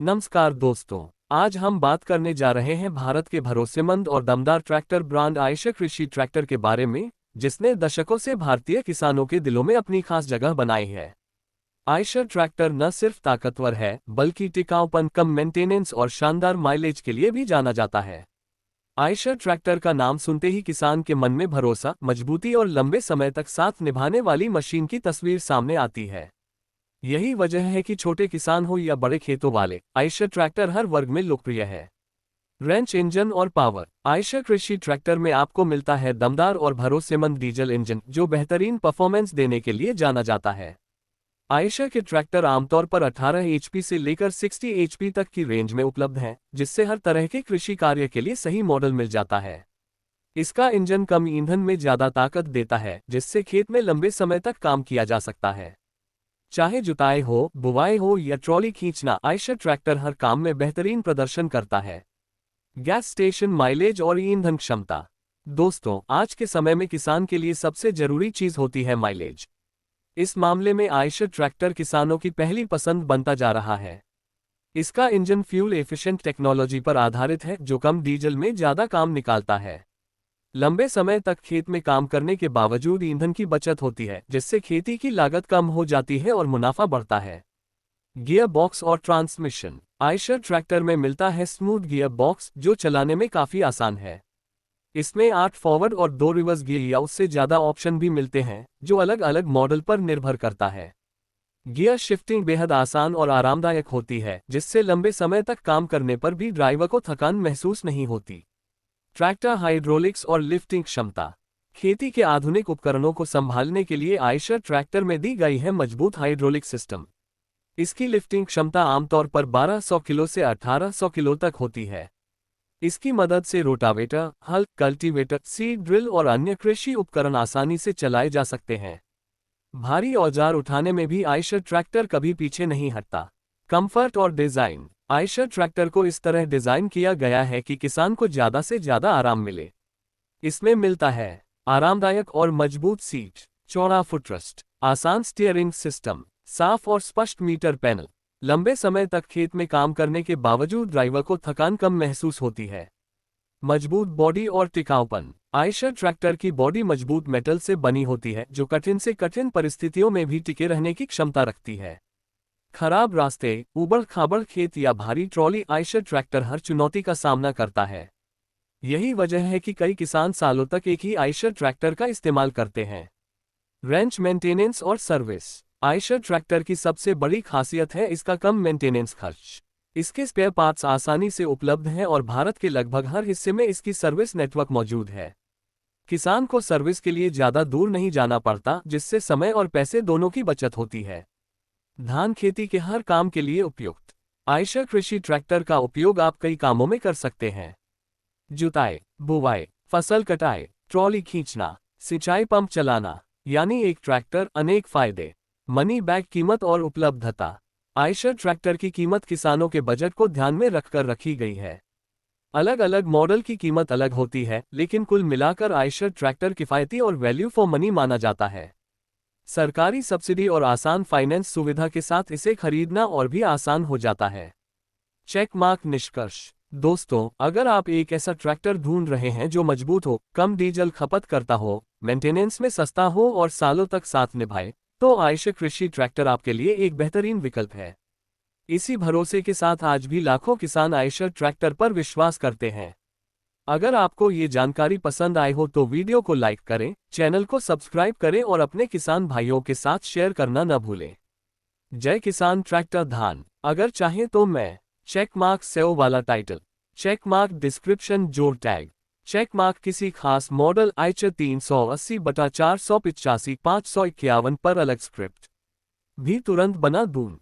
नमस्कार दोस्तों। आज हम बात करने जा रहे हैं भारत के भरोसेमंद और दमदार ट्रैक्टर ब्रांड आयशर कृषि ट्रैक्टर के बारे में, जिसने दशकों से भारतीय किसानों के दिलों में अपनी खास जगह बनाई है। आयशर ट्रैक्टर न सिर्फ ताकतवर है, बल्कि टिकाऊपन, कम मेंटेनेंस और शानदार माइलेज के लिए भी जाना जाता है। आयशर ट्रैक्टर का नाम सुनते ही किसान के मन में भरोसा, मजबूती और लंबे समय तक साथ निभाने वाली मशीन की तस्वीर सामने आती है। यही वजह है कि छोटे किसान हो या बड़े खेतों वाले, आयशर ट्रैक्टर हर वर्ग में लोकप्रिय है। रेंच, इंजन और पावर। आयशर कृषि ट्रैक्टर में आपको मिलता है दमदार और भरोसेमंद डीजल इंजन, जो बेहतरीन परफॉर्मेंस देने के लिए जाना जाता है। आयशर के ट्रैक्टर आमतौर पर 18 एचपी से लेकर 60 एचपी तक की रेंज में उपलब्ध हैं, जिससे हर तरह के कृषि कार्य के लिए सही मॉडल मिल जाता है। इसका इंजन कम ईंधन में ज्यादा ताकत देता है, जिससे खेत में लंबे समय तक काम किया जा सकता है। चाहे जुताई हो, बुवाई हो या ट्रॉली खींचना, आयशर ट्रैक्टर हर काम में बेहतरीन प्रदर्शन करता है। गैस स्टेशन माइलेज और ईंधन क्षमता। दोस्तों, आज के समय में किसान के लिए सबसे जरूरी चीज होती है माइलेज। इस मामले में आयशर ट्रैक्टर किसानों की पहली पसंद बनता जा रहा है। इसका इंजन फ्यूल एफिशिएंट टेक्नोलॉजी पर आधारित है, जो कम डीजल में ज्यादा काम निकालता है। लंबे समय तक खेत में काम करने के बावजूद ईंधन की बचत होती है, जिससे खेती की लागत कम हो जाती है और मुनाफा बढ़ता है। गियर बॉक्स और ट्रांसमिशन। आयशर ट्रैक्टर में मिलता है स्मूथ गियर बॉक्स, जो चलाने में काफी आसान है। इसमें 8 फॉरवर्ड और 2 रिवर्स गियर या उससे ज्यादा ऑप्शन भी मिलते हैं, जो अलग अलग मॉडल पर निर्भर करता है। गियर शिफ्टिंग बेहद आसान और आरामदायक होती है, जिससे लंबे समय तक काम करने पर भी ड्राइवर को थकान महसूस नहीं होती। ट्रैक्टर हाइड्रोलिक्स और लिफ्टिंग क्षमता। खेती के आधुनिक उपकरणों को संभालने के लिए आयशर ट्रैक्टर में दी गई है मजबूत हाइड्रोलिक सिस्टम। इसकी लिफ्टिंग क्षमता आमतौर पर 1200 किलो से 1800 किलो तक होती है। इसकी मदद से रोटावेटर, हल, कल्टीवेटर, सीड ड्रिल और अन्य कृषि उपकरण आसानी से चलाए जा सकते हैं। भारी औजार उठाने में भी आयशर ट्रैक्टर कभी पीछे नहीं हटता। कंफर्ट और डिजाइन। आयशर ट्रैक्टर को इस तरह डिजाइन किया गया है कि किसान को ज्यादा से ज्यादा आराम मिले। इसमें मिलता है आरामदायक और मजबूत सीट, चौड़ा फुटरेस्ट, आसान स्टीयरिंग सिस्टम, साफ और स्पष्ट मीटर पैनल। लंबे समय तक खेत में काम करने के बावजूद ड्राइवर को थकान कम महसूस होती है। मजबूत बॉडी और टिकाऊपन। आयशर ट्रैक्टर की बॉडी मजबूत मेटल से बनी होती है, जो कठिन से कठिन परिस्थितियों में भी टिके रहने की क्षमता रखती है। खराब रास्ते, ऊबड़ खाबड़ खेत या भारी ट्रॉली, आयशर ट्रैक्टर हर चुनौती का सामना करता है। यही वजह है कि कई किसान सालों तक एक ही आयशर ट्रैक्टर का इस्तेमाल करते हैं। रेंच, मेंटेनेंस और सर्विस। आयशर ट्रैक्टर की सबसे बड़ी खासियत है इसका कम मेंटेनेंस खर्च। इसके स्पेयर पार्ट्स आसानी से उपलब्ध हैं और भारत के लगभग हर हिस्से में इसकी सर्विस नेटवर्क मौजूद है। किसान को सर्विस के लिए ज्यादा दूर नहीं जाना पड़ता, जिससे समय और पैसे दोनों की बचत होती है। धान खेती के हर काम के लिए उपयुक्त। आयशर कृषि ट्रैक्टर का उपयोग आप कई कामों में कर सकते हैं। जुताई, बुवाई, फसल कटाई, ट्रॉली खींचना, सिंचाई पंप चलाना, यानी एक ट्रैक्टर अनेक फायदे। मनी बैक कीमत और उपलब्धता। आयशर ट्रैक्टर की कीमत किसानों के बजट को ध्यान में रखकर रखी गई है। अलग अलग मॉडल की कीमत अलग होती है, लेकिन कुल मिलाकर आयशर ट्रैक्टर किफायती और वैल्यू फॉर मनी माना जाता है। सरकारी सब्सिडी और आसान फाइनेंस सुविधा के साथ इसे खरीदना और भी आसान हो जाता है। चेक मार्क निष्कर्ष। दोस्तों, अगर आप एक ऐसा ट्रैक्टर ढूंढ रहे हैं जो मजबूत हो, कम डीजल खपत करता हो, मेंटेनेंस में सस्ता हो और सालों तक साथ निभाए, तो आयशर कृषि ट्रैक्टर आपके लिए एक बेहतरीन विकल्प है। इसी भरोसे के साथ आज भी लाखों किसान आयशर ट्रैक्टर पर विश्वास करते हैं। अगर आपको ये जानकारी पसंद आई हो तो वीडियो को लाइक करें, चैनल को सब्सक्राइब करें और अपने किसान भाइयों के साथ शेयर करना न भूलें। जय किसान ट्रैक्टर धान। अगर चाहें तो मैं चेक मार्क सेव वाला टाइटल, चेक मार्क डिस्क्रिप्शन जोड़ टैग, चेक मार्क किसी खास मॉडल आयशर 380/485 551 पर अलग स्क्रिप्ट भी तुरंत बना दूं।